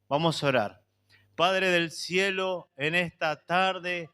Vamos a orar. Padre del cielo, en esta tarde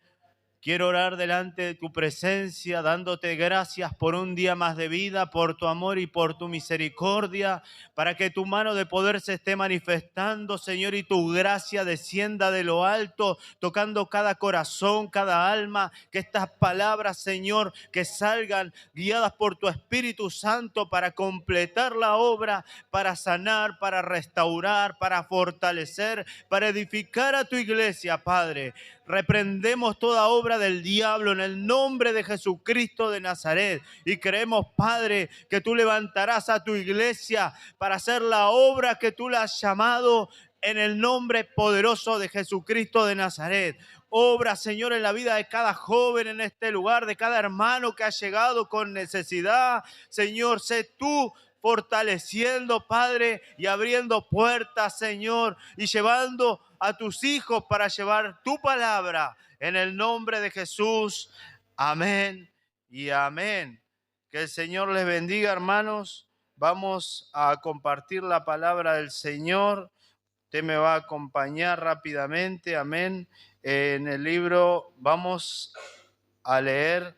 quiero orar delante de tu presencia, dándote gracias por un día más de vida, por tu amor y por tu misericordia, para que tu mano de poder se esté manifestando, Señor, y tu gracia descienda de lo alto, tocando cada corazón, cada alma, que estas palabras, Señor, que salgan guiadas por tu Espíritu Santo para completar la obra, para sanar, para restaurar, para fortalecer, para edificar a tu iglesia, Padre. Reprendemos toda obra del diablo en el nombre de Jesucristo de Nazaret y creemos, Padre, que tú levantarás a tu iglesia para hacer la obra que tú la has llamado en el nombre poderoso de Jesucristo de Nazaret. Obra, Señor, en la vida de cada joven en este lugar, de cada hermano que ha llegado con necesidad. Señor, sé tú fortaleciendo, Padre, y abriendo puertas, Señor, y llevando a tus hijos para llevar tu palabra. En el nombre de Jesús, amén y amén. Que el Señor les bendiga, hermanos. Vamos a compartir la palabra del Señor. Usted me va a acompañar rápidamente, amén. En el libro vamos a leer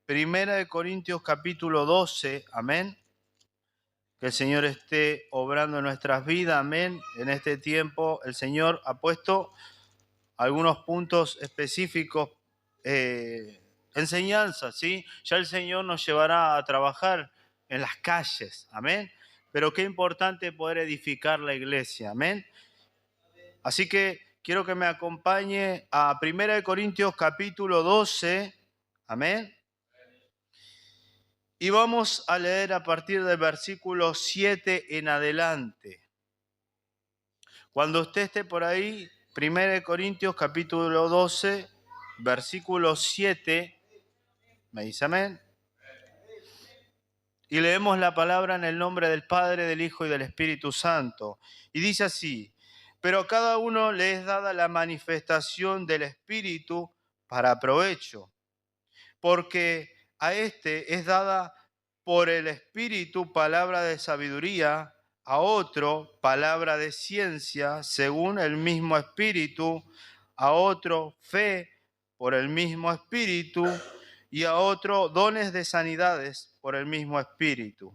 Primera de Corintios capítulo 12, amén. Que el Señor esté obrando en nuestras vidas, amén. En este tiempo el Señor ha puesto algunos puntos específicos, enseñanzas, ¿sí? Ya el Señor nos llevará a trabajar en las calles, amén. Pero qué importante poder edificar la iglesia, amén. Así que quiero que me acompañe a 1 Corintios capítulo 12, amén. Y vamos a leer a partir del versículo 7 en adelante. Cuando usted esté por ahí, 1 Corintios capítulo 12, versículo 7, me dice amén. Y leemos la palabra en el nombre del Padre, del Hijo y del Espíritu Santo. Y dice así: pero a cada uno le es dada la manifestación del Espíritu para provecho, porque a este es dada por el Espíritu palabra de sabiduría, a otro palabra de ciencia según el mismo Espíritu, a otro fe por el mismo Espíritu, y a otro dones de sanidades por el mismo Espíritu,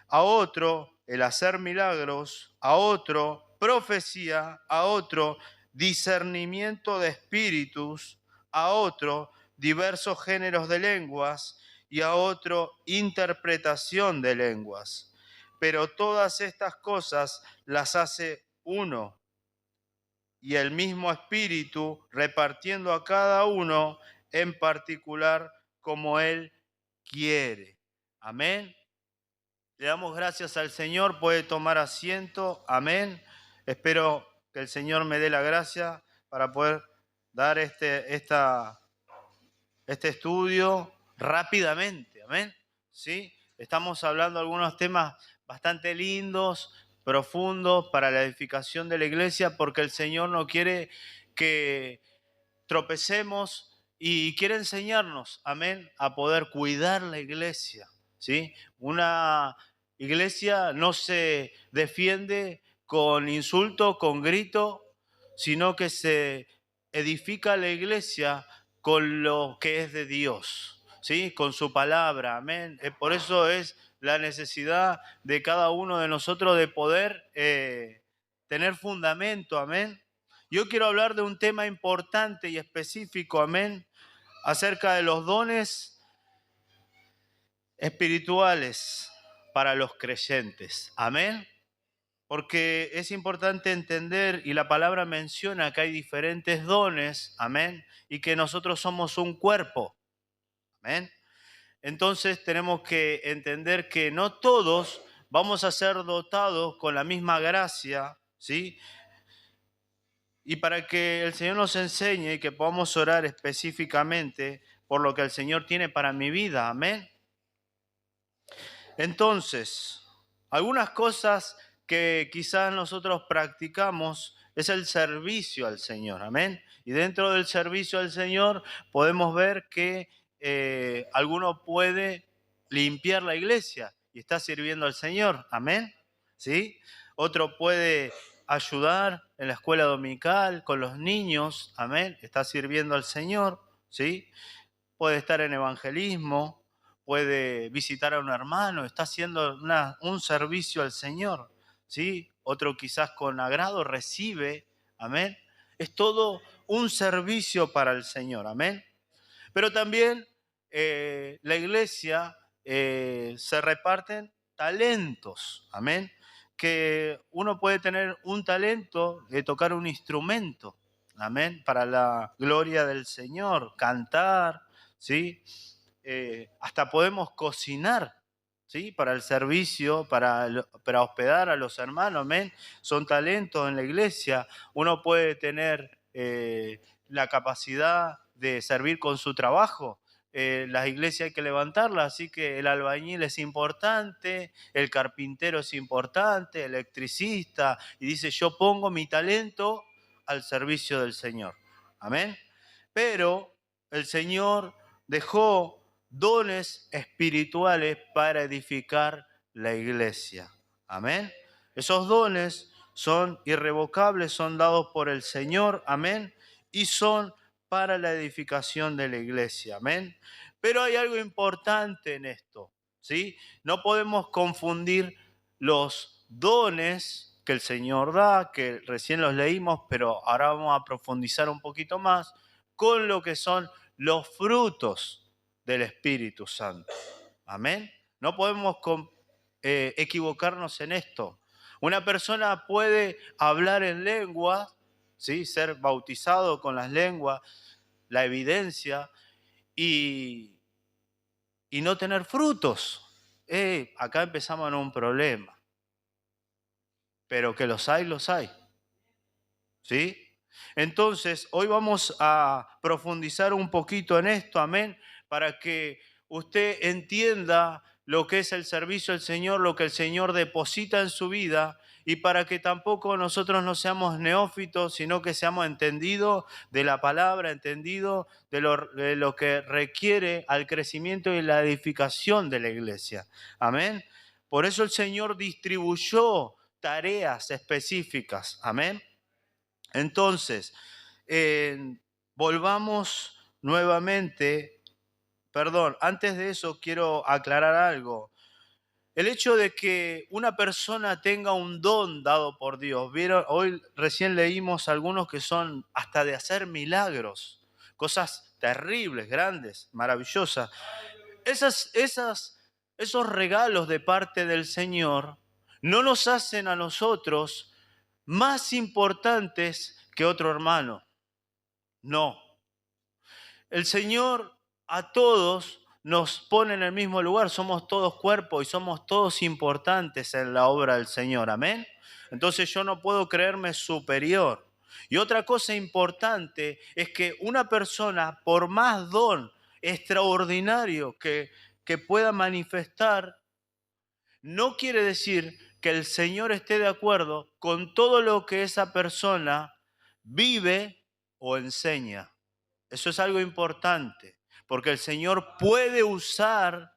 a otro el hacer milagros, a otro profecía, a otro discernimiento de espíritus, a otro diversos géneros de lenguas y a otro interpretación de lenguas. Pero todas estas cosas las hace uno, y el mismo Espíritu repartiendo a cada uno en particular como Él quiere. Amén. Le damos gracias al Señor, puede tomar asiento, amén. Espero que el Señor me dé la gracia para poder dar este estudio rápidamente, amén. ¿Sí? Estamos hablando de algunos temas bastante lindos, profundos para la edificación de la iglesia, porque el Señor no quiere que tropecemos y quiere enseñarnos, amén, a poder cuidar la iglesia, ¿sí? Una iglesia no se defiende con insulto, con grito, sino que se edifica la iglesia con lo que es de Dios, ¿sí? Con su palabra, amén. Por eso es la necesidad de cada uno de nosotros de poder tener fundamento, amén. Yo quiero hablar de un tema importante y específico, amén, acerca de los dones espirituales para los creyentes, amén. Porque es importante entender, y la palabra menciona que hay diferentes dones, amén, y que nosotros somos un cuerpo, amén. Entonces tenemos que entender que no todos vamos a ser dotados con la misma gracia, ¿sí? Y para que el Señor nos enseñe y que podamos orar específicamente por lo que el Señor tiene para mi vida, amén. Entonces, algunas cosas que quizás nosotros practicamos es el servicio al Señor, amén. Y dentro del servicio al Señor podemos ver que alguno puede limpiar la iglesia y está sirviendo al Señor, amén. ¿Sí? Otro puede ayudar en la escuela dominical con los niños, amén, está sirviendo al Señor, ¿sí? Puede estar en evangelismo, puede visitar a un hermano, está haciendo un servicio al Señor, ¿sí? Otro quizás con agrado recibe, amén. Es todo un servicio para el Señor, amén. Pero también la iglesia se reparten talentos, amén. Que uno puede tener un talento de tocar un instrumento, amén, para la gloria del Señor, cantar, ¿sí? Hasta podemos cocinar, ¿sí? Para el servicio, para hospedar a los hermanos, amén. Son talentos en la iglesia. Uno puede tener la capacidad de servir con su trabajo. Las iglesias hay que levantarlas, así que el albañil es importante, el carpintero es importante, el electricista, y dice, yo pongo mi talento al servicio del Señor. Amén. Pero el Señor dejó dones espirituales para edificar la iglesia. Amén. Esos dones son irrevocables, son dados por el Señor. Amén. Y son para la edificación de la iglesia. Amén. Pero hay algo importante en esto, ¿sí? No podemos confundir los dones que el Señor da, que recién los leímos, pero ahora vamos a profundizar un poquito más, con lo que son los frutos del Espíritu Santo. Amén. No podemos equivocarnos en esto. Una persona puede hablar en lengua, ¿sí? Ser bautizado con las lenguas, la evidencia, y no tener frutos. Acá empezamos en un problema. Pero que los hay, los hay. ¿Sí? Entonces, hoy vamos a profundizar un poquito en esto, amén, para que usted entienda lo que es el servicio al Señor, lo que el Señor deposita en su vida, y para que tampoco nosotros no seamos neófitos, sino que seamos entendidos de la palabra, entendidos de lo que requiere al crecimiento y la edificación de la iglesia. Amén. Por eso el Señor distribuyó tareas específicas. Amén. Entonces, volvamos nuevamente, perdón, antes de eso quiero aclarar algo. El hecho de que una persona tenga un don dado por Dios, ¿vieron? Hoy recién leímos algunos que son hasta de hacer milagros, cosas terribles, grandes, maravillosas. Esos regalos de parte del Señor no nos hacen a nosotros más importantes que otro hermano. No. El Señor a todos nos pone en el mismo lugar. Somos todos cuerpo y somos todos importantes en la obra del Señor. Amén. Entonces yo no puedo creerme superior. Y otra cosa importante es que una persona, por más don extraordinario que pueda manifestar, no quiere decir que el Señor esté de acuerdo con todo lo que esa persona vive o enseña. Eso es algo importante, porque el Señor puede usar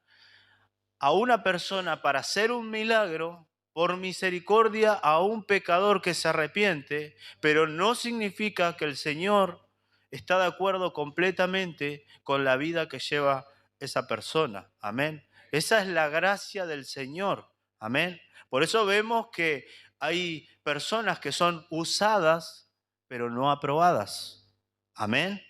a una persona para hacer un milagro por misericordia a un pecador que se arrepiente, pero no significa que el Señor está de acuerdo completamente con la vida que lleva esa persona. Amén. Esa es la gracia del Señor. Amén. Por eso vemos que hay personas que son usadas, pero no aprobadas. Amén.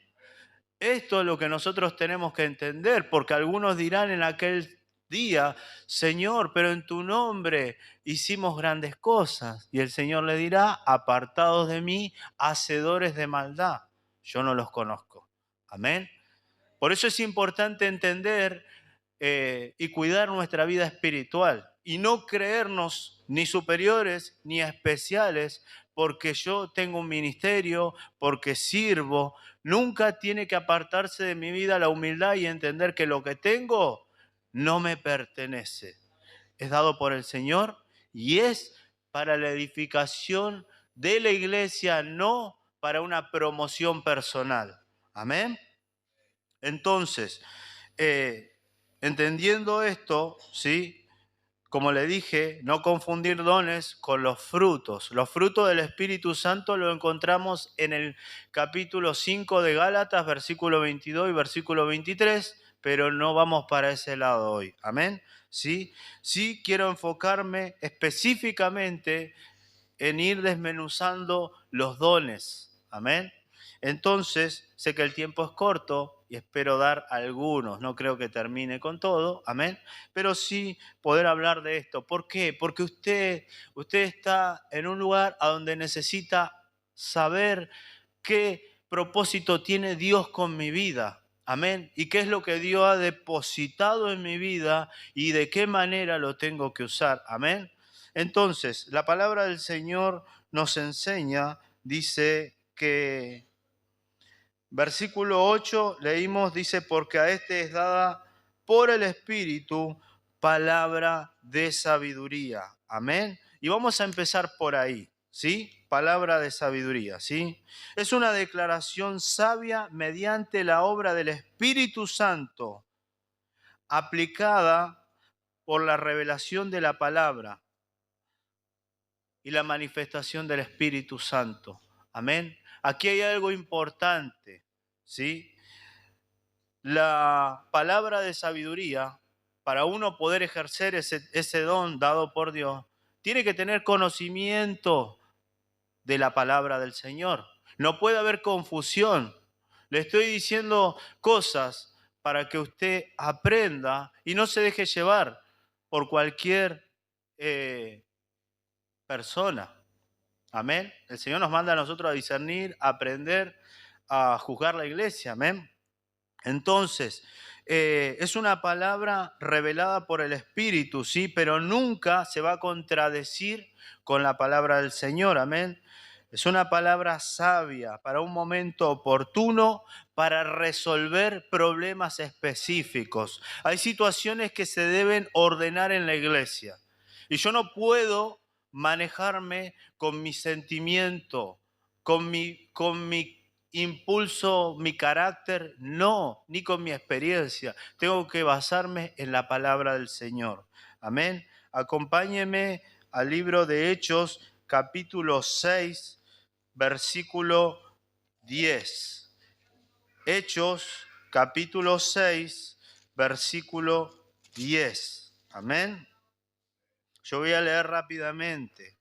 Esto es lo que nosotros tenemos que entender, porque algunos dirán en aquel día, Señor, pero en tu nombre hicimos grandes cosas. Y el Señor le dirá, apartados de mí, hacedores de maldad. Yo no los conozco. Amén. Por eso es importante entender y cuidar nuestra vida espiritual y no creernos ni superiores ni especiales porque yo tengo un ministerio, porque sirvo. Nunca tiene que apartarse de mi vida la humildad y entender que lo que tengo no me pertenece. Es dado por el Señor y es para la edificación de la iglesia, no para una promoción personal. Amén. Entonces, entendiendo esto, ¿sí? como le dije, no confundir dones con los frutos. Los frutos del Espíritu Santo lo encontramos en el capítulo 5 de Gálatas, versículo 22 y versículo 23, pero no vamos para ese lado hoy. Amén. Sí, sí quiero enfocarme específicamente en ir desmenuzando los dones. Amén. Entonces, sé que el tiempo es corto y espero dar algunos. No creo que termine con todo. Amén. Pero sí poder hablar de esto. ¿Por qué? Porque usted está en un lugar a donde necesita saber qué propósito tiene Dios con mi vida. Amén. Y qué es lo que Dios ha depositado en mi vida y de qué manera lo tengo que usar. Amén. Entonces, la palabra del Señor nos enseña, dice que, versículo 8, leímos, dice, porque a este es dada por el Espíritu palabra de sabiduría. Amén. Y vamos a empezar por ahí, ¿sí? Palabra de sabiduría, ¿sí? Es una declaración sabia mediante la obra del Espíritu Santo, aplicada por la revelación de la palabra y la manifestación del Espíritu Santo. Amén. Aquí hay algo importante, ¿sí? La palabra de sabiduría, para uno poder ejercer ese don dado por Dios, tiene que tener conocimiento de la palabra del Señor. No puede haber confusión. Le estoy diciendo cosas para que usted aprenda y no se deje llevar por cualquier persona. Amén. El Señor nos manda a nosotros a discernir, a aprender, a juzgar la iglesia. Amén. Entonces, es una palabra revelada por el Espíritu, ¿sí? Pero nunca se va a contradecir con la palabra del Señor. Amén. Es una palabra sabia para un momento oportuno, para resolver problemas específicos. Hay situaciones que se deben ordenar en la iglesia. Y yo no puedo manejarme con mi sentimiento, con mi impulso, mi carácter, no, ni con mi experiencia. Tengo que basarme en la palabra del Señor. Amén. Acompáñeme al libro de Hechos, capítulo 6, versículo 10. Hechos, capítulo 6, versículo 10. Amén. Yo voy a leer rápidamente.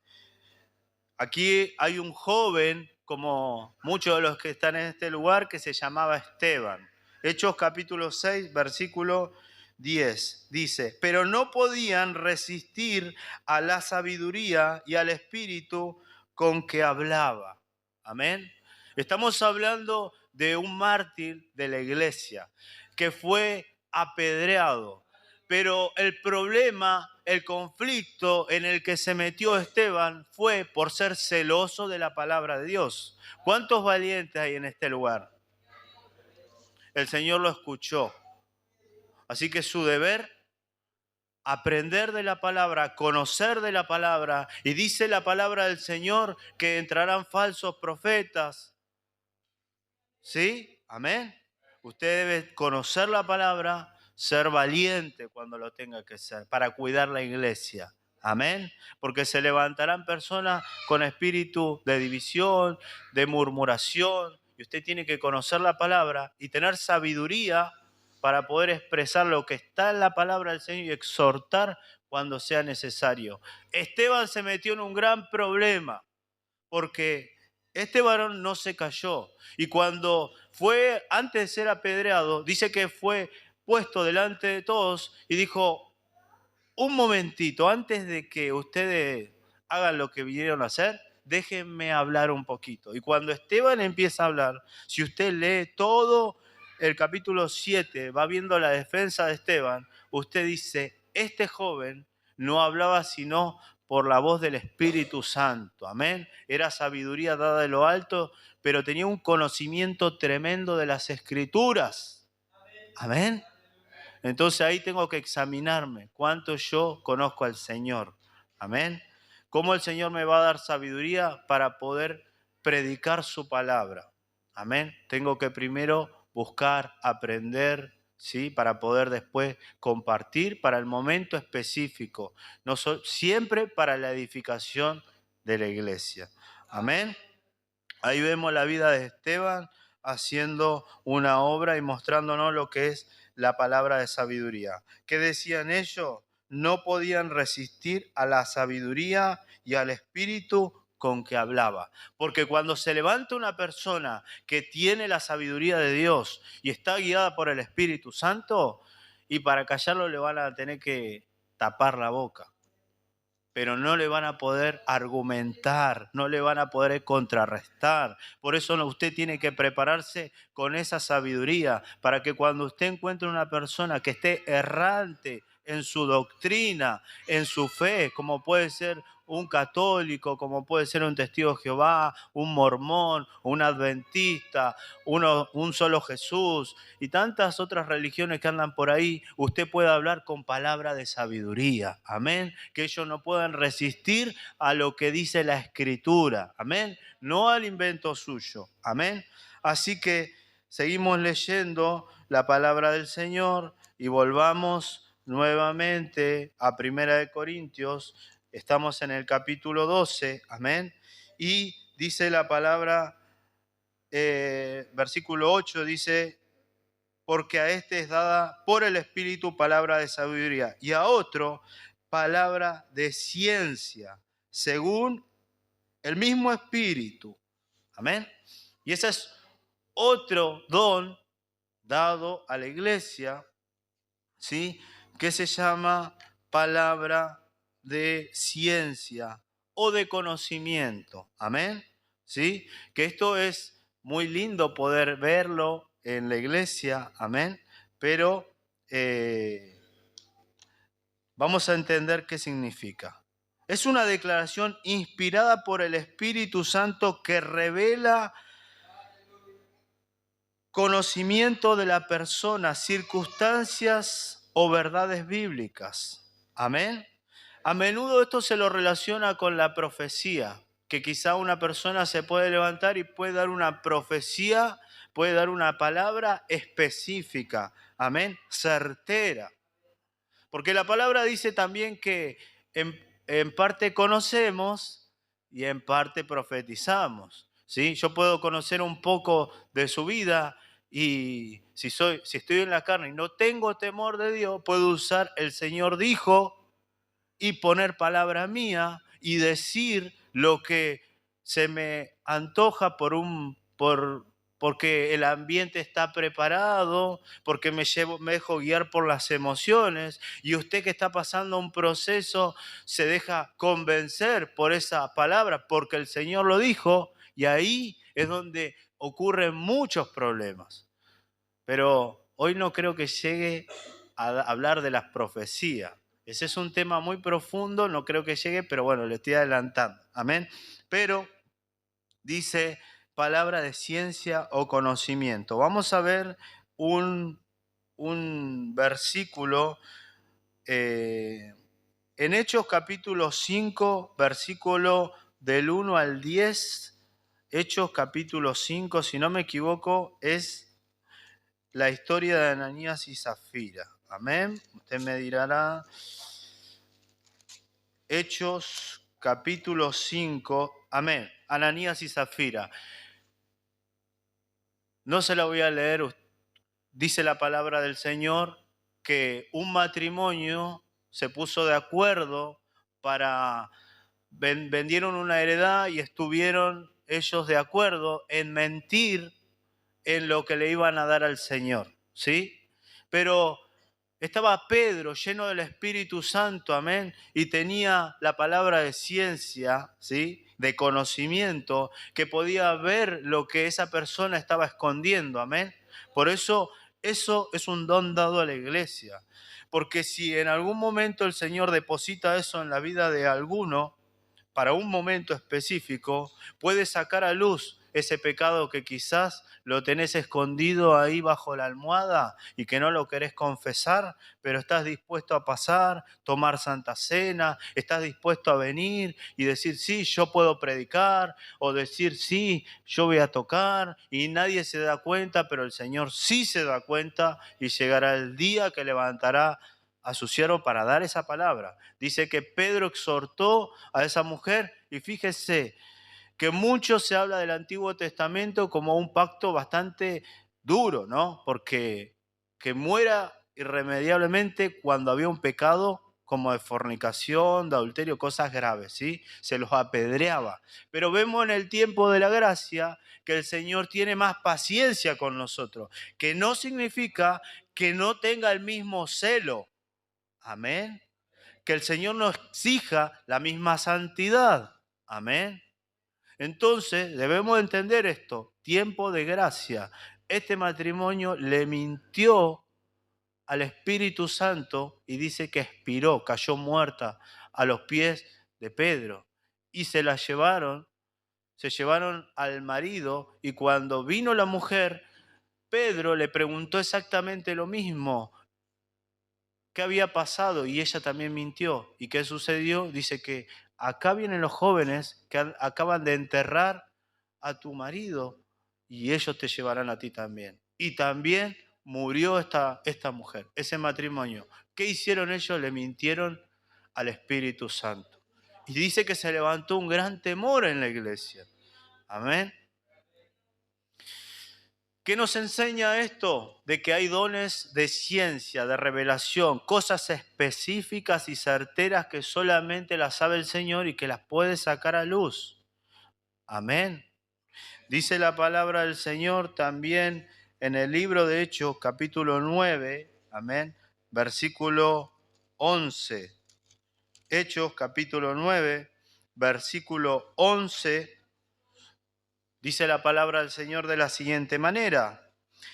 Aquí hay un joven, como muchos de los que están en este lugar, que se llamaba Esteban. Hechos capítulo 6, versículo 10. Dice, pero no podían resistir a la sabiduría y al espíritu con que hablaba. Amén. Estamos hablando de un mártir de la iglesia que fue apedreado. Pero el problema, el conflicto en el que se metió Esteban fue por ser celoso de la palabra de Dios. ¿Cuántos valientes hay en este lugar? El Señor lo escuchó. Así que su deber, aprender de la palabra, conocer de la palabra. Y dice la palabra del Señor que entrarán falsos profetas. ¿Sí? Amén. Usted debe conocer la palabra, ser valiente cuando lo tenga que ser, para cuidar la iglesia. Amén. Porque se levantarán personas con espíritu de división, de murmuración. Y usted tiene que conocer la palabra y tener sabiduría para poder expresar lo que está en la palabra del Señor y exhortar cuando sea necesario. Esteban se metió en un gran problema porque este varón no se cayó. Y cuando fue, antes de ser apedreado, dice que fue puesto delante de todos y dijo, un momentito, antes de que ustedes hagan lo que vinieron a hacer, déjenme hablar un poquito. Y cuando Esteban empieza a hablar, si usted lee todo el capítulo 7, va viendo la defensa de Esteban, usted dice, este joven no hablaba sino por la voz del Espíritu Santo. Amén. Era sabiduría dada de lo alto, pero tenía un conocimiento tremendo de las Escrituras. Amén. Entonces ahí tengo que examinarme cuánto yo conozco al Señor. Amén. Cómo el Señor me va a dar sabiduría para poder predicar su palabra. Amén. Tengo que primero buscar, aprender, ¿sí? Para poder después compartir para el momento específico, no siempre para la edificación de la iglesia. Amén. Ahí vemos la vida de Esteban haciendo una obra y mostrándonos lo que es la palabra de sabiduría. ¿Qué decían ellos? No podían resistir a la sabiduría y al espíritu con que hablaba. Porque cuando se levanta una persona que tiene la sabiduría de Dios y está guiada por el Espíritu Santo, y para callarlo le van a tener que tapar la boca, pero no le van a poder argumentar, no le van a poder contrarrestar. Por eso usted tiene que prepararse con esa sabiduría, para que cuando usted encuentre una persona que esté errante en su doctrina, en su fe, como puede ser un católico, como puede ser un testigo de Jehová, un mormón, un adventista, un solo Jesús y tantas otras religiones que andan por ahí, usted puede hablar con palabra de sabiduría, amén, que ellos no puedan resistir a lo que dice la Escritura, amén, no al invento suyo, amén. Así que seguimos leyendo la palabra del Señor y volvamos nuevamente a 1 Corintios. Estamos en el capítulo 12, amén. Y dice la palabra, versículo 8, dice, porque a este es dada por el Espíritu palabra de sabiduría y a otro palabra de ciencia, según el mismo Espíritu. Amén. Y ese es otro don dado a la iglesia, ¿sí? Que se llama palabra de ciencia o de conocimiento. Amén. ¿Sí? Que esto es muy lindo poder verlo en la iglesia. Amén. Pero vamos a entender qué significa. Es una declaración inspirada por el Espíritu Santo que revela conocimiento de la persona, circunstancias o verdades bíblicas. Amén. A menudo esto se lo relaciona con la profecía, que quizá una persona se puede levantar y puede dar una profecía, puede dar una palabra específica, amén, certera. Porque la palabra dice también que en parte conocemos y en parte profetizamos, ¿sí? Yo puedo conocer un poco de su vida y si estoy en la carne y no tengo temor de Dios, puedo usar el Señor dijo y poner palabra mía y decir lo que se me antoja porque el ambiente está preparado, porque me dejo guiar por las emociones, y usted que está pasando un proceso se deja convencer por esa palabra, porque el Señor lo dijo, y ahí es donde ocurren muchos problemas. Pero hoy no creo que llegue a hablar de las profecías. Ese es un tema muy profundo, no creo que llegue, pero bueno, le estoy adelantando. Amén. Pero dice palabra de ciencia o conocimiento. Vamos a ver un versículo en Hechos capítulo 5, versículo del 1 al 10. Hechos capítulo 5, si no me equivoco, es la historia de Ananías y Zafira. Amén. Usted me dirá. Hechos capítulo 5. Amén. Ananías y Zafira. No se la voy a leer. Dice la palabra del Señor que un matrimonio se puso de acuerdo para... vendieron una heredad y estuvieron ellos de acuerdo en mentir en lo que le iban a dar al Señor, ¿sí? Pero estaba Pedro lleno del Espíritu Santo, amén, y tenía la palabra de ciencia, ¿sí? De conocimiento, que podía ver lo que esa persona estaba escondiendo, amén. Por eso es un don dado a la iglesia, porque si en algún momento el Señor deposita eso en la vida de alguno, para un momento específico, puede sacar a luz ese pecado que quizás lo tenés escondido ahí bajo la almohada y que no lo querés confesar, pero estás dispuesto a pasar, tomar Santa Cena, estás dispuesto a venir y decir, sí, yo puedo predicar, o decir, sí, yo voy a tocar, y nadie se da cuenta, pero el Señor sí se da cuenta, y llegará el día que levantará a su siervo para dar esa palabra. Dice que Pedro exhortó a esa mujer, y fíjese que mucho se habla del Antiguo Testamento como un pacto bastante duro, ¿no? Porque que muera irremediablemente cuando había un pecado como de fornicación, de adulterio, cosas graves, ¿sí? Se los apedreaba. Pero vemos en el tiempo de la gracia que el Señor tiene más paciencia con nosotros, que no significa que no tenga el mismo celo. Amén. Que el Señor nos exija la misma santidad. Amén. Entonces debemos entender esto, tiempo de gracia. Este matrimonio le mintió al Espíritu Santo y dice que expiró, cayó muerta a los pies de Pedro. Y se llevaron al marido, y cuando vino la mujer, Pedro le preguntó exactamente lo mismo. ¿Qué había pasado? Y ella también mintió. ¿Y qué sucedió? Dice que acá vienen los jóvenes que acaban de enterrar a tu marido y ellos te llevarán a ti también. Y también murió esta mujer, ese matrimonio. ¿Qué hicieron ellos? Le mintieron al Espíritu Santo. Y dice que se levantó un gran temor en la iglesia. Amén. ¿Qué nos enseña esto? De que hay dones de ciencia, de revelación, cosas específicas y certeras que solamente las sabe el Señor y que las puede sacar a luz. Amén. Dice la palabra del Señor también en el libro de Hechos, capítulo 9, amén, versículo 11. Hechos, capítulo 9, versículo 11, dice la palabra del Señor de la siguiente manera.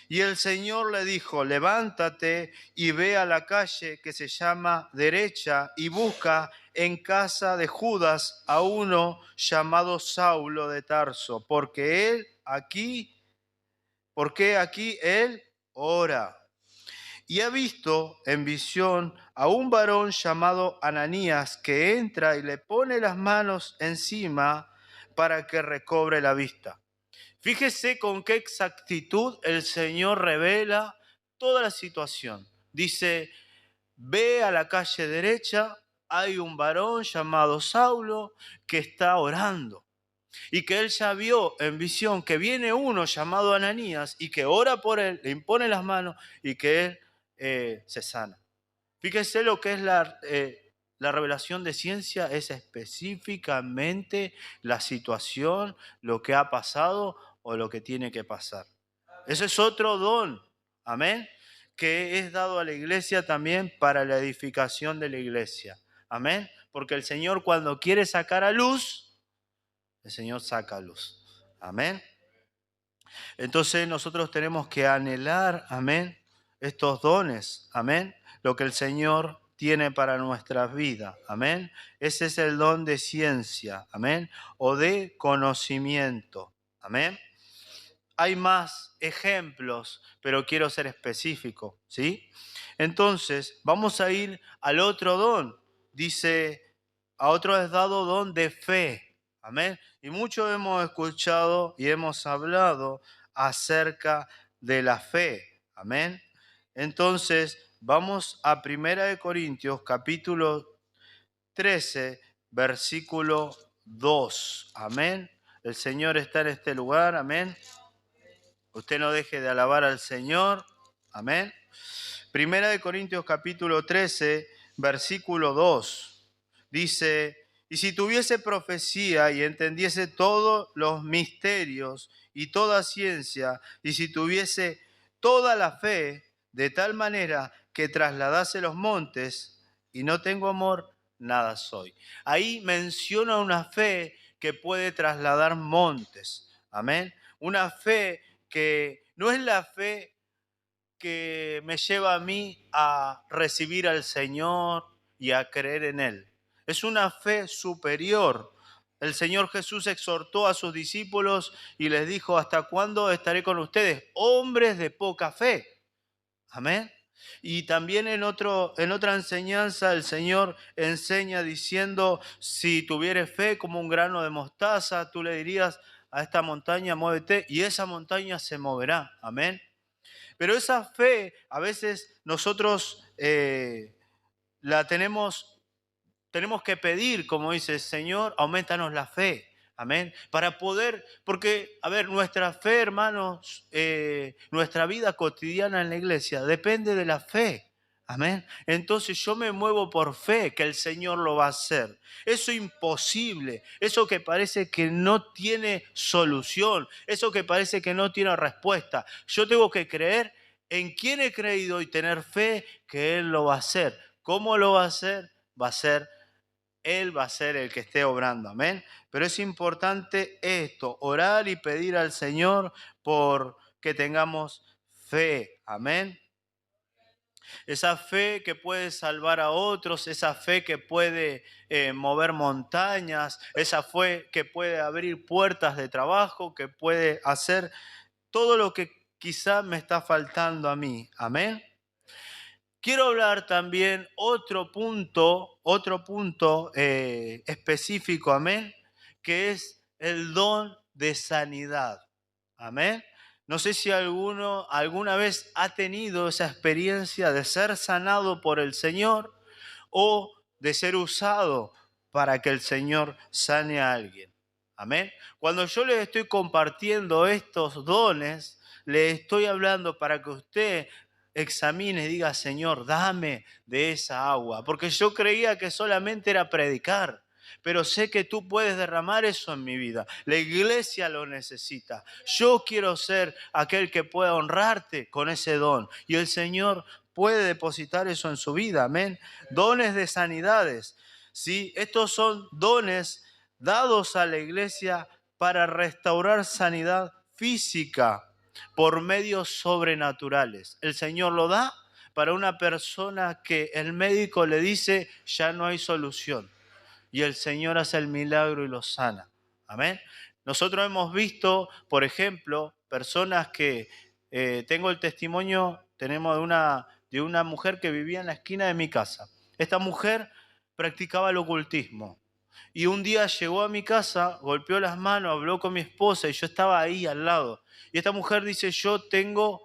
Y el Señor le dijo, levántate y ve a la calle que se llama Derecha y busca en casa de Judas a uno llamado Saulo de Tarso, porque aquí él ora. Y ha visto en visión a un varón llamado Ananías que entra y le pone las manos encima para que recobre la vista. Fíjese con qué exactitud el Señor revela toda la situación. Dice, ve a la calle derecha, hay un varón llamado Saulo que está orando. Y que él ya vio en visión que viene uno llamado Ananías y que ora por él, le impone las manos y que él se sana. Fíjese lo que es la revelación de ciencia, es específicamente la situación, lo que ha pasado o lo que tiene que pasar. Ese es otro don, amén, que es dado a la iglesia también para la edificación de la iglesia. Amén, porque el Señor cuando quiere sacar a luz, el Señor saca a luz. Amén. Entonces nosotros tenemos que anhelar, amén, estos dones, amén, lo que el Señor tiene para nuestras vidas, amén. Ese es el don de ciencia, amén, o de conocimiento, amén. Hay más ejemplos, pero quiero ser específico, ¿sí? Entonces, vamos a ir al otro don. Dice, a otro es dado don de fe, amén. Y mucho hemos escuchado y hemos hablado acerca de la fe, amén. Entonces, vamos a 1 Corintios capítulo 13, versículo 2, amén. El Señor está en este lugar, amén. Usted no deje de alabar al Señor. Amén. 1 Corintios capítulo 13, versículo 2. Dice, y si tuviese profecía y entendiese todos los misterios y toda ciencia, y si tuviese toda la fe, de tal manera que trasladase los montes, y no tengo amor, nada soy. Ahí menciona una fe que puede trasladar montes. Amén. Una fe que no es la fe que me lleva a mí a recibir al Señor y a creer en Él. Es una fe superior, El Señor Jesús exhortó a sus discípulos y les dijo: ¿hasta cuándo estaré con ustedes? Hombres de poca fe. Amén. Y también en otra enseñanza el Señor enseña diciendo: si tuvieres fe como un grano de mostaza, tú le dirías a esta montaña, muévete, y esa montaña se moverá. Amén. Pero esa fe a veces nosotros la tenemos que pedir, como dice: Señor, aumentanos la fe. Amén. Para poder, porque, a ver, nuestra fe, hermanos, nuestra vida cotidiana en la iglesia depende de la fe. Amén. Entonces yo me muevo por fe que el Señor lo va a hacer. Eso imposible, eso que parece que no tiene solución, eso que parece que no tiene respuesta. Yo tengo que creer en quién he creído y tener fe que Él lo va a hacer. ¿Cómo lo va a hacer? Va a ser Él va a ser el que esté obrando, amén. Pero es importante esto, orar y pedir al Señor por que tengamos fe, amén. Esa fe que puede salvar a otros, esa fe que puede mover montañas, esa fe que puede abrir puertas de trabajo, que puede hacer todo lo que quizá me está faltando a mí, amén. Quiero hablar también otro punto específico, amén, que es el don de sanidad, amén. No sé si alguno alguna vez ha tenido esa experiencia de ser sanado por el Señor o de ser usado para que el Señor sane a alguien, amén. Cuando yo les estoy compartiendo estos dones, le estoy hablando para que usted examine y diga: Señor, dame de esa agua, porque yo creía que solamente era predicar, pero sé que tú puedes derramar eso en mi vida. La iglesia lo necesita. Yo quiero ser aquel que pueda honrarte con ese don, y el Señor puede depositar eso en su vida, amén. Dones de sanidades, ¿sí? Estos son dones dados a la iglesia para restaurar sanidad física por medios sobrenaturales. El Señor lo da para una persona que el médico le dice: ya no hay solución. Y el Señor hace el milagro y lo sana. Amén. Nosotros hemos visto, por ejemplo, personas que, tengo el testimonio, tenemos de una mujer que vivía en la esquina de mi casa. Esta mujer practicaba el ocultismo. Y un día llegó a mi casa, golpeó las manos, habló con mi esposa y yo estaba ahí al lado. Y esta mujer dice: yo tengo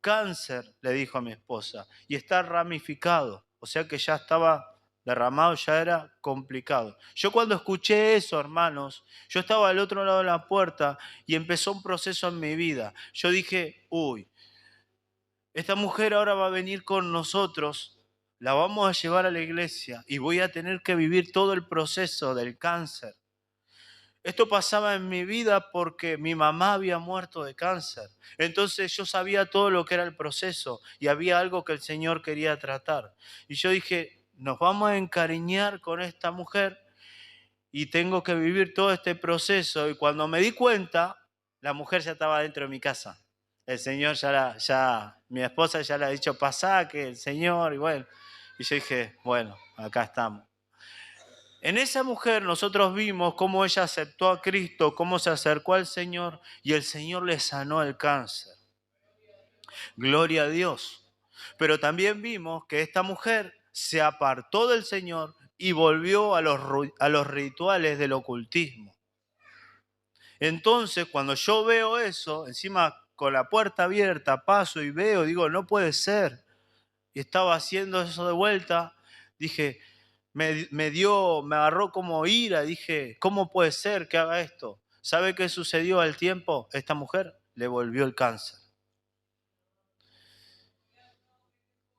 cáncer, le dijo a mi esposa, y está ramificado. O sea que ya estaba derramado, ya era complicado. Yo cuando escuché eso, hermanos, yo estaba al otro lado de la puerta y empezó un proceso en mi vida. Yo dije: uy, esta mujer ahora va a venir con nosotros, la vamos a llevar a la iglesia y voy a tener que vivir todo el proceso del cáncer. Esto pasaba en mi vida porque mi mamá había muerto de cáncer. Entonces yo sabía todo lo que era el proceso y había algo que el Señor quería tratar. Y yo dije: nos vamos a encariñar con esta mujer y tengo que vivir todo este proceso. Y cuando me di cuenta, la mujer ya estaba dentro de mi casa. El Señor mi esposa ya le ha dicho: pasá, que el Señor, y bueno. Y yo dije: bueno, acá estamos. En esa mujer nosotros vimos cómo ella aceptó a Cristo, cómo se acercó al Señor y el Señor le sanó el cáncer. Gloria a Dios. Pero también vimos que esta mujer se apartó del Señor y volvió a los rituales del ocultismo. Entonces, cuando yo veo eso, encima con la puerta abierta, paso y veo, digo: no puede ser. Y estaba haciendo eso de vuelta, dije, me agarró como ira, dije: ¿cómo puede ser que haga esto? ¿Sabe qué sucedió al tiempo? Esta mujer le volvió el cáncer.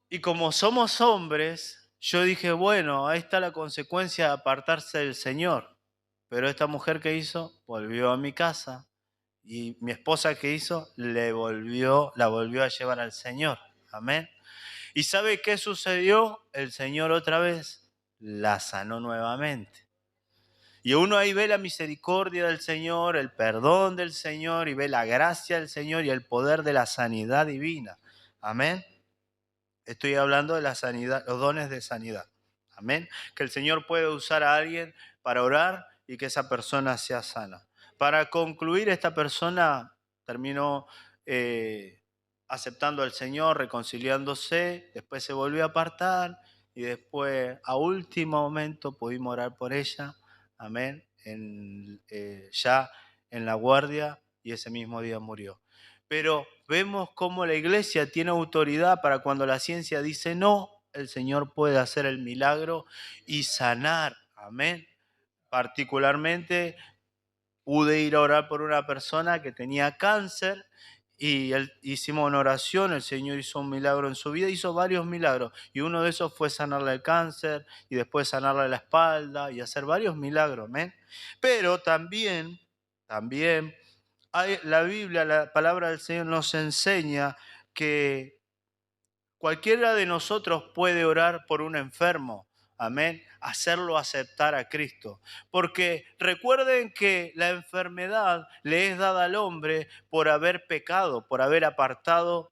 Y como somos hombres, yo dije: bueno, ahí está la consecuencia de apartarse del Señor. Pero esta mujer, ¿qué hizo? Volvió a mi casa. Y mi esposa, ¿qué hizo? La volvió a llevar al Señor. Amén. ¿Y sabe qué sucedió? El Señor otra vez la sanó nuevamente. Y uno ahí ve la misericordia del Señor, el perdón del Señor, y ve la gracia del Señor y el poder de la sanidad divina. Amén. Estoy hablando de la sanidad, los dones de sanidad. Amén. Que el Señor puede usar a alguien para orar y que esa persona sea sana. Para concluir, esta persona terminó aceptando al Señor, reconciliándose, después se volvió a apartar y después a último momento pudimos orar por ella, amén, ya en la guardia, y ese mismo día murió. Pero vemos cómo la iglesia tiene autoridad para cuando la ciencia dice no, el Señor puede hacer el milagro y sanar, amén. Particularmente pude ir a orar por una persona que tenía cáncer y hicimos una oración, el Señor hizo un milagro en su vida, hizo varios milagros y uno de esos fue sanarle el cáncer y después sanarle la espalda y hacer varios milagros, ¿amén? Pero también la Biblia, la palabra del Señor nos enseña que cualquiera de nosotros puede orar por un enfermo, amén, hacerlo aceptar a Cristo. Porque recuerden que la enfermedad le es dada al hombre por haber pecado, por haber apartado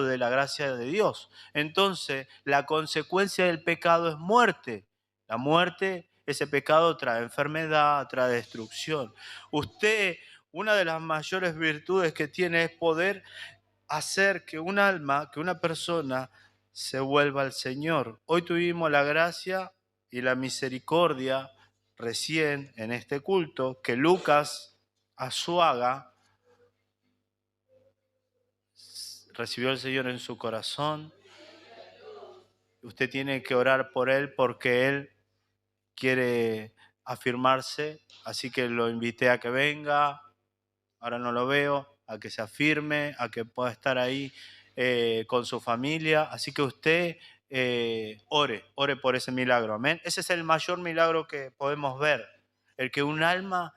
de la gracia de Dios. Entonces, la consecuencia del pecado es muerte. La muerte, ese pecado trae enfermedad, trae destrucción. Usted, una de las mayores virtudes que tiene es poder hacer que un alma, que una persona se vuelva al Señor. Hoy tuvimos la gracia y la misericordia recién en este culto que Lucas Azuaga recibió al Señor en su corazón. Usted tiene que orar por él porque él quiere afirmarse, así que lo invité a que venga. Ahora no lo veo, a que se afirme, a que pueda estar ahí con su familia. Así que usted ore por ese milagro, amén. Ese es el mayor milagro que podemos ver, el que un alma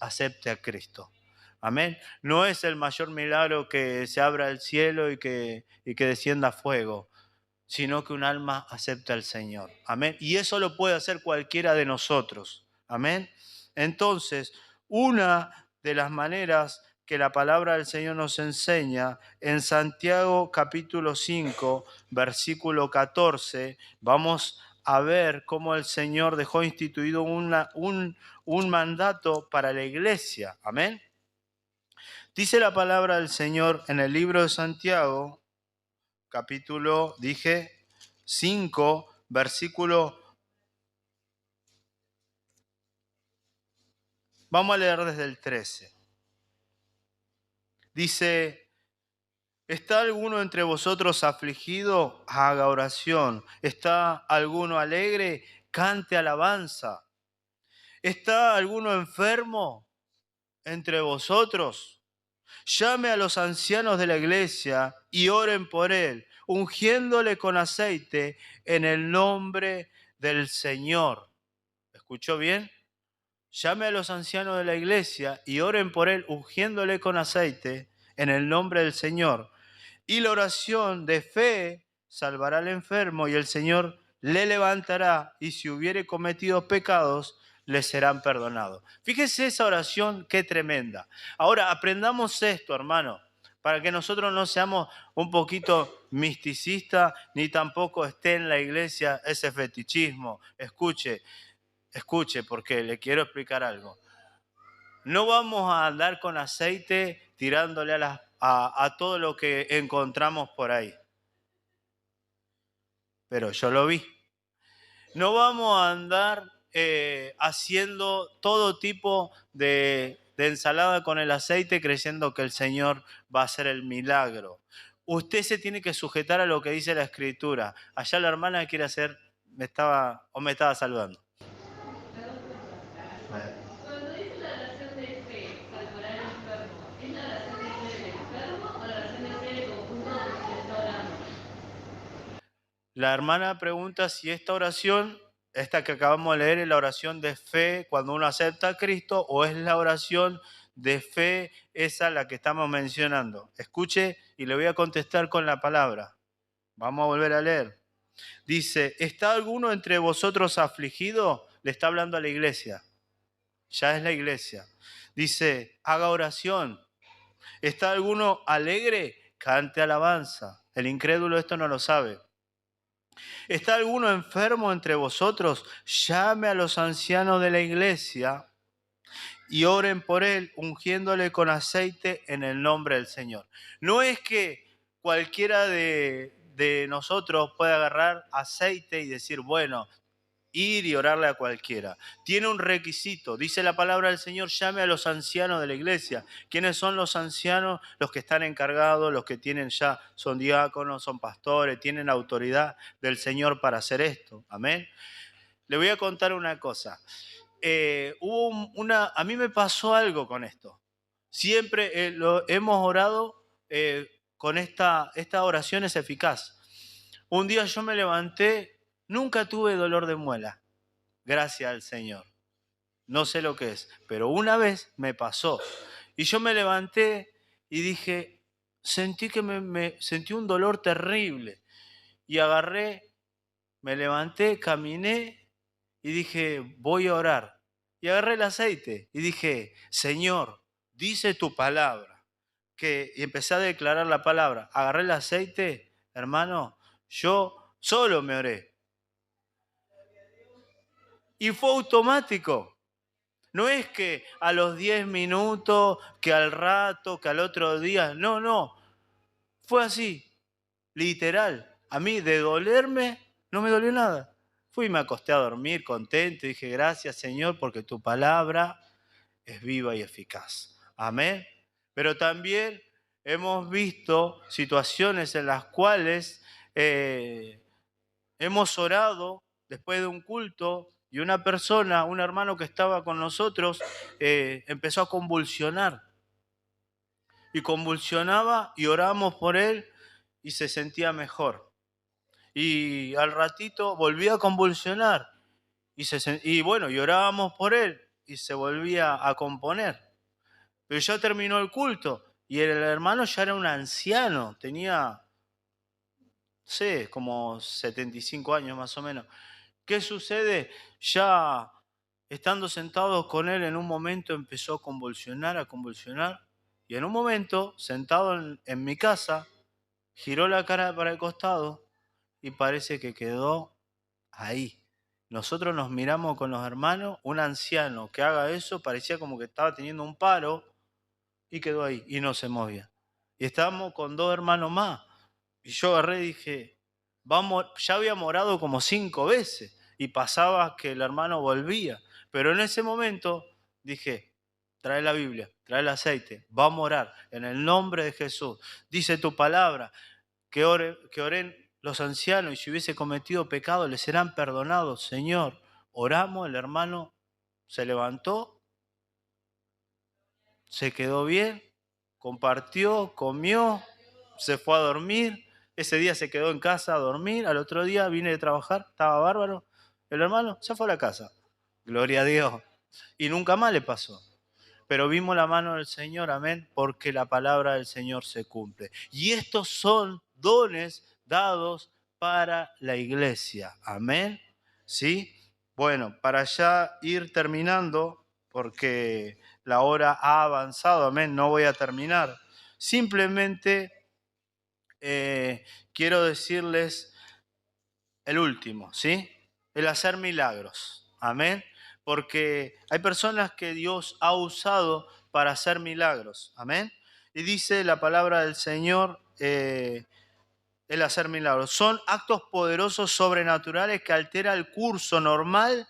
acepte a Cristo, amén. No es el mayor milagro que se abra el cielo y que descienda fuego, sino que un alma acepte al Señor, amén. Y eso lo puede hacer cualquiera de nosotros, amén. Entonces, una de las maneras que la palabra del Señor nos enseña en Santiago capítulo 5, versículo 14, vamos a ver cómo el Señor dejó instituido un mandato para la iglesia. Amén. Dice la palabra del Señor en el libro de Santiago, capítulo, 5, versículo. Vamos a leer desde el 13. Dice: ¿está alguno entre vosotros afligido? Haga oración. ¿Está alguno alegre? Cante alabanza. ¿Está alguno enfermo entre vosotros? Llame a los ancianos de la iglesia y oren por él, ungiéndole con aceite en el nombre del Señor. ¿Escuchó bien? Llame a los ancianos de la iglesia y oren por él, ungiéndole con aceite en el nombre del Señor. Y la oración de fe salvará al enfermo y el Señor le levantará, y si hubiere cometido pecados, le serán perdonados. Fíjese esa oración, qué tremenda. Ahora, aprendamos esto, hermano, para que nosotros no seamos un poquito misticistas, ni tampoco esté en la iglesia ese fetichismo. Escuche, porque le quiero explicar algo. No vamos a andar con aceite tirándole a todo lo que encontramos por ahí. Pero yo lo vi. No vamos a andar haciendo todo tipo de ensalada con el aceite creyendo que el Señor va a hacer el milagro. Usted se tiene que sujetar a lo que dice la Escritura. Allá la hermana quiere hacer, me estaba saludando. Cuando dice la oración de fe, salvará al enfermo, ¿es la oración de fe del enfermo o la oración de fe del conjunto de los que está orando? La hermana pregunta si esta oración, esta que acabamos de leer, es la oración de fe cuando uno acepta a Cristo, o es la oración de fe esa la que estamos mencionando. Escuche y le voy a contestar con la palabra. Vamos a volver a leer. Dice: ¿está alguno entre vosotros afligido? Le está hablando a la iglesia. Ya es la iglesia. Dice: haga oración. ¿Está alguno alegre? Cante alabanza. El incrédulo esto no lo sabe. ¿Está alguno enfermo entre vosotros? Llame a los ancianos de la iglesia y oren por él, ungiéndole con aceite en el nombre del Señor. No es que cualquiera de nosotros pueda agarrar aceite y decir, bueno, ir y orarle a cualquiera. Tiene un requisito. Dice la palabra del Señor, llame a los ancianos de la iglesia. ¿Quiénes son los ancianos? Los que están encargados, los que tienen ya, son diáconos, son pastores, tienen autoridad del Señor para hacer esto. Amén. Le voy a contar una cosa. A mí me pasó algo con esto. Siempre hemos orado con esta oración es eficaz. Un día yo me levanté, nunca tuve dolor de muela, gracias al Señor. No sé lo que es, pero una vez me pasó. Y yo me levanté y dije, sentí que sentí un dolor terrible. Y agarré, me levanté, caminé y dije, voy a orar. Y agarré el aceite y dije, Señor, dice tu palabra. Y empecé a declarar la palabra. Agarré el aceite, hermano, yo solo me oré. Y fue automático. No es que a los 10 minutos, que al rato, que al otro día. No. Fue así, literal. A mí de dolerme, no me dolió nada. Fui y me acosté a dormir contento y dije, gracias Señor, porque tu palabra es viva y eficaz. Amén. Pero también hemos visto situaciones en las cuales hemos orado después de un culto y una persona, un hermano que estaba con nosotros, empezó a convulsionar. Y convulsionaba y oramos por él y se sentía mejor. Y al ratito volvía a convulsionar y orábamos por él y se volvía a componer. Pero ya terminó el culto y el hermano ya era un anciano, tenía, no sé, como 75 años más o menos. ¿Qué sucede? Ya estando sentados con él, en un momento empezó a convulsionar, y en un momento, sentado en mi casa, giró la cara para el costado y parece que quedó ahí. Nosotros nos miramos con los hermanos, un anciano que haga eso parecía como que estaba teniendo un paro y quedó ahí y no se movía. Y estábamos con 2 hermanos más. Y yo agarré y dije, vamos, ya habíamos orado como 5 veces y pasaba que el hermano volvía. Pero en ese momento dije, trae la Biblia, trae el aceite, vamos a orar en el nombre de Jesús. Dice tu palabra, que oren los ancianos y si hubiese cometido pecado les serán perdonados. Señor, oramos, el hermano se levantó, se quedó bien, compartió, comió, se fue a dormir. Ese día se quedó en casa a dormir. Al otro día vine de trabajar, estaba bárbaro. El hermano se fue a la casa. Gloria a Dios. Y nunca más le pasó. Pero vimos la mano del Señor, amén, porque la palabra del Señor se cumple. Y estos son dones dados para la iglesia, amén. ¿Sí? Bueno, para ya ir terminando, porque la hora ha avanzado, amén, no voy a terminar. Simplemente quiero decirles el último, ¿sí? El hacer milagros, amén. Porque hay personas que Dios ha usado para hacer milagros, amén. Y dice la palabra del Señor, el hacer milagros. Son actos poderosos sobrenaturales que alteran el curso normal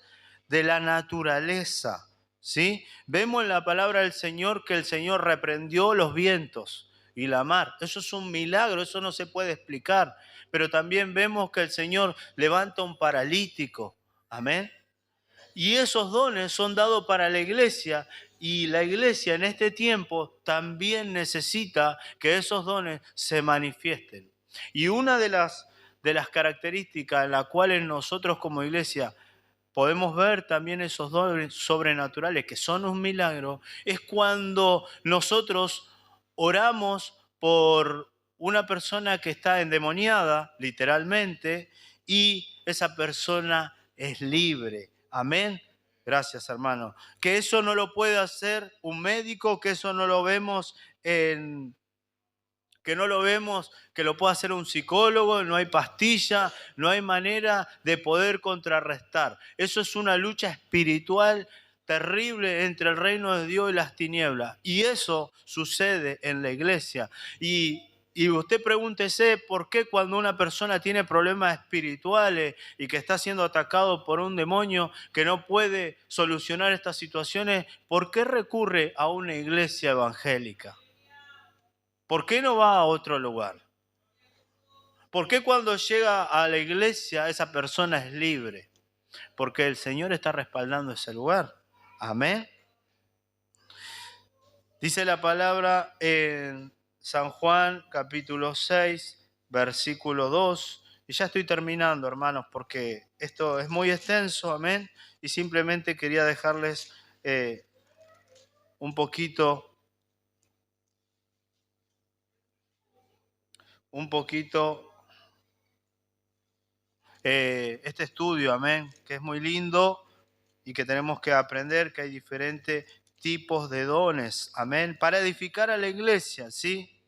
de la naturaleza, ¿sí? Vemos en la palabra del Señor que el Señor reprendió los vientos y la mar. Eso es un milagro, eso no se puede explicar. Pero también vemos que el Señor levanta un paralítico, amén. Y esos dones son dados para la iglesia y la iglesia en este tiempo también necesita que esos dones se manifiesten. Y una de las características en las cuales nosotros como iglesia podemos ver también esos dones sobrenaturales que son un milagro, es cuando nosotros oramos por una persona que está endemoniada, literalmente, y esa persona es libre. Amén. Gracias, hermano. Que eso no lo puede hacer un médico, que eso no lo vemos en que no lo vemos, que lo pueda hacer un psicólogo, no hay pastilla, no hay manera de poder contrarrestar. Eso es una lucha espiritual terrible entre el reino de Dios y las tinieblas. Y eso sucede en la iglesia. Y usted pregúntese por qué cuando una persona tiene problemas espirituales y que está siendo atacado por un demonio que no puede solucionar estas situaciones, ¿por qué recurre a una iglesia evangélica? ¿Por qué no va a otro lugar? ¿Por qué cuando llega a la iglesia esa persona es libre? Porque el Señor está respaldando ese lugar. Amén. Dice la palabra en San Juan capítulo 6, versículo 2. Y ya estoy terminando, hermanos, porque esto es muy extenso, amén. Y simplemente quería dejarles un poquito este estudio, amén, que es muy lindo y que tenemos que aprender que hay diferentes tipos de dones, amén, para edificar a la iglesia, ¿sí?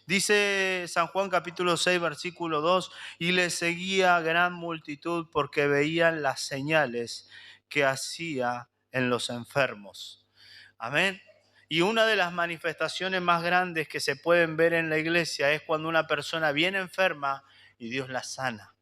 Dice San Juan capítulo 6, versículo 2, y le seguía gran multitud porque veían las señales que hacía en los enfermos. Amén. Y una de las manifestaciones más grandes que se pueden ver en la iglesia es cuando una persona viene enferma y Dios la sana.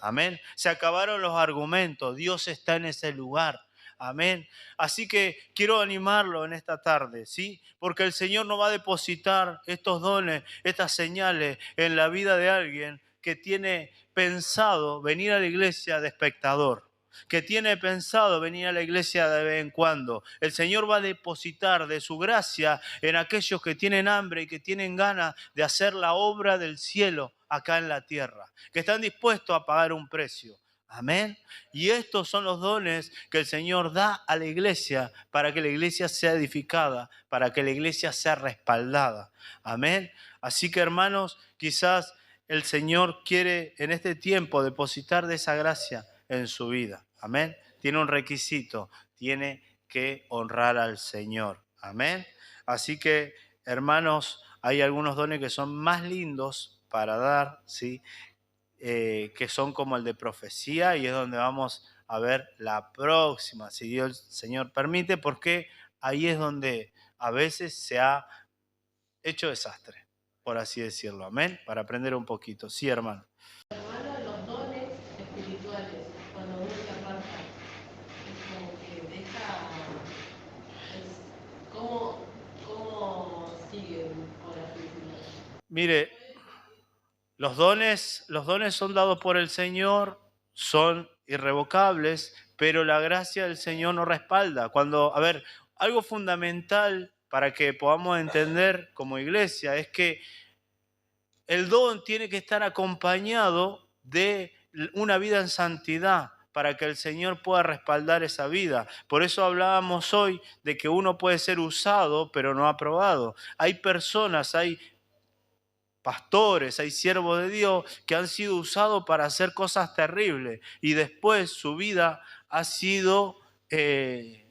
Amén. Se acabaron los argumentos. Dios está en ese lugar. Amén. Así que quiero animarlo en esta tarde, ¿sí? Porque el Señor no va a depositar estos dones, estas señales en la vida de alguien que tiene pensado venir a la iglesia de espectador, que tiene pensado venir a la iglesia de vez en cuando. El Señor va a depositar de su gracia en aquellos que tienen hambre y que tienen ganas de hacer la obra del cielo acá en la tierra, que están dispuestos a pagar un precio. Amén. Y estos son los dones que el Señor da a la iglesia para que la iglesia sea edificada, para que la iglesia sea respaldada. Amén. Así que, hermanos, quizás el Señor quiere en este tiempo depositar de esa gracia en su vida. Amén. Tiene un requisito, tiene que honrar al Señor. Amén. Así que, hermanos, hay algunos dones que son más lindos para dar, ¿sí? Que son como el de profecía, y es donde vamos a ver la próxima, si Dios, el Señor permite, porque ahí es donde a veces se ha hecho desastre, por así decirlo. Amén. Para aprender un poquito. Sí, hermano. Hermano, los dones espirituales, cuando uno se aparta, es como que deja, ¿cómo siguen, por así decirlo? Mire, los dones son dados por el Señor, son irrevocables, pero la gracia del Señor nos respalda. Algo fundamental para que podamos entender como iglesia es que el don tiene que estar acompañado de una vida en santidad para que el Señor pueda respaldar esa vida. Por eso hablábamos hoy de que uno puede ser usado, pero no aprobado. Hay personas, hay pastores, hay siervos de Dios que han sido usados para hacer cosas terribles y después su vida ha sido de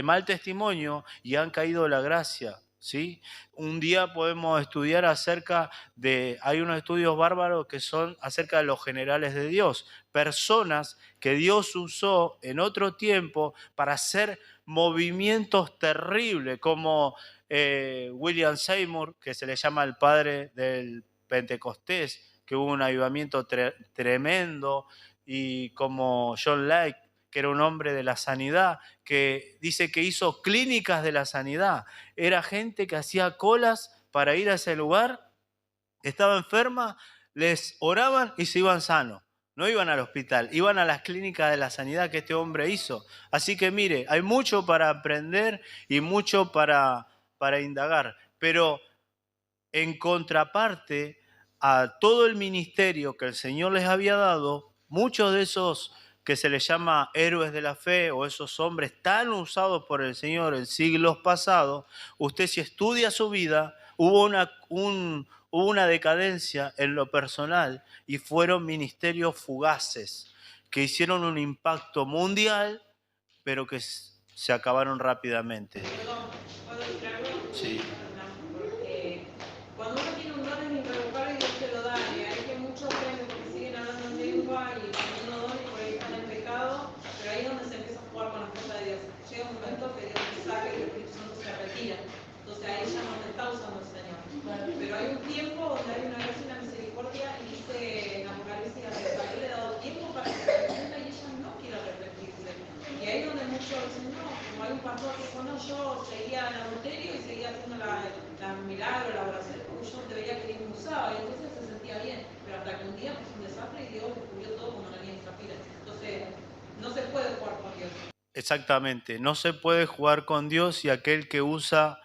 mal testimonio y han caído de la gracia. ¿Sí? Un día podemos estudiar hay unos estudios bárbaros que son acerca de los generales de Dios, personas que Dios usó en otro tiempo para hacer movimientos terribles, como William Seymour, que se le llama el padre del Pentecostés, que hubo un avivamiento tremendo, y como John Lake, que era un hombre de la sanidad, que dice que hizo clínicas de la sanidad. Era gente que hacía colas para ir a ese lugar, estaba enferma, les oraban y se iban sanos. No iban al hospital, iban a las clínicas de la sanidad que este hombre hizo. Así que mire, hay mucho para aprender y mucho para indagar. Pero en contraparte a todo el ministerio que el Señor les había dado, muchos de esos que se les llama héroes de la fe o esos hombres tan usados por el Señor en siglos pasados, usted si estudia su vida, hubo una decadencia en lo personal y fueron ministerios fugaces que hicieron un impacto mundial, pero que se acabaron rápidamente. Perdón, ¿puedo decir algo? Sí. yo, dicen, no, como hay un pastor que dijo, no, yo seguía en adulterio y seguía haciendo la milagro, la oración, porque yo te veía que Dios me usaba, y entonces se sentía bien. Pero hasta que un día puso un desastre y Dios descubrió todo como la niña en Zafira. Entonces, no se puede jugar con Dios. Exactamente, no se puede jugar con Dios y aquel que usa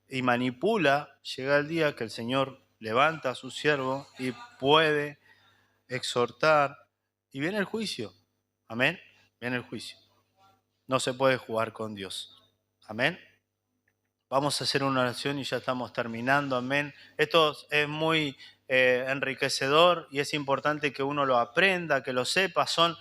y manipula, llega el día que el Señor levanta a su siervo y puede exhortar y viene el juicio. Amén, viene el juicio. No se puede jugar con Dios. Amén. Vamos a hacer una oración y ya estamos terminando. Amén. Esto es muy enriquecedor y es importante que uno lo aprenda, que lo sepa. Son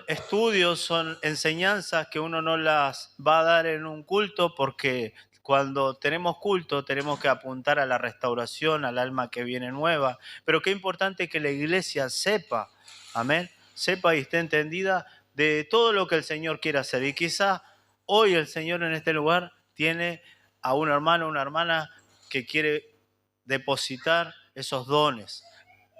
estudios, son enseñanzas que uno no las va a dar en un culto, porque cuando tenemos culto tenemos que apuntar a la restauración, al alma que viene nueva. Pero qué importante que la iglesia sepa, amén, sepa y esté entendida de todo lo que el Señor quiere hacer. Y quizá hoy el Señor en este lugar tiene a un hermano, una hermana que quiere depositar esos dones,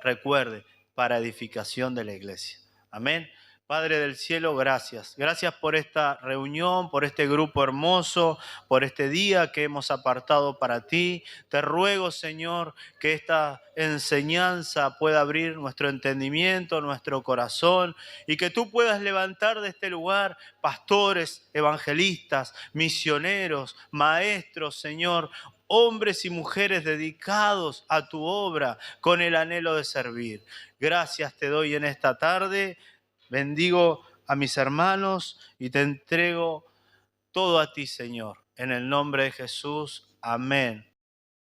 recuerde, para edificación de la iglesia. Amén. Padre del cielo, gracias. Gracias por esta reunión, por este grupo hermoso, por este día que hemos apartado para ti. Te ruego, Señor, que esta enseñanza pueda abrir nuestro entendimiento, nuestro corazón, y que tú puedas levantar de este lugar pastores, evangelistas, misioneros, maestros, Señor, hombres y mujeres dedicados a tu obra con el anhelo de servir. Gracias te doy en esta tarde. Bendigo a mis hermanos y te entrego todo a ti, Señor. En el nombre de Jesús. Amén.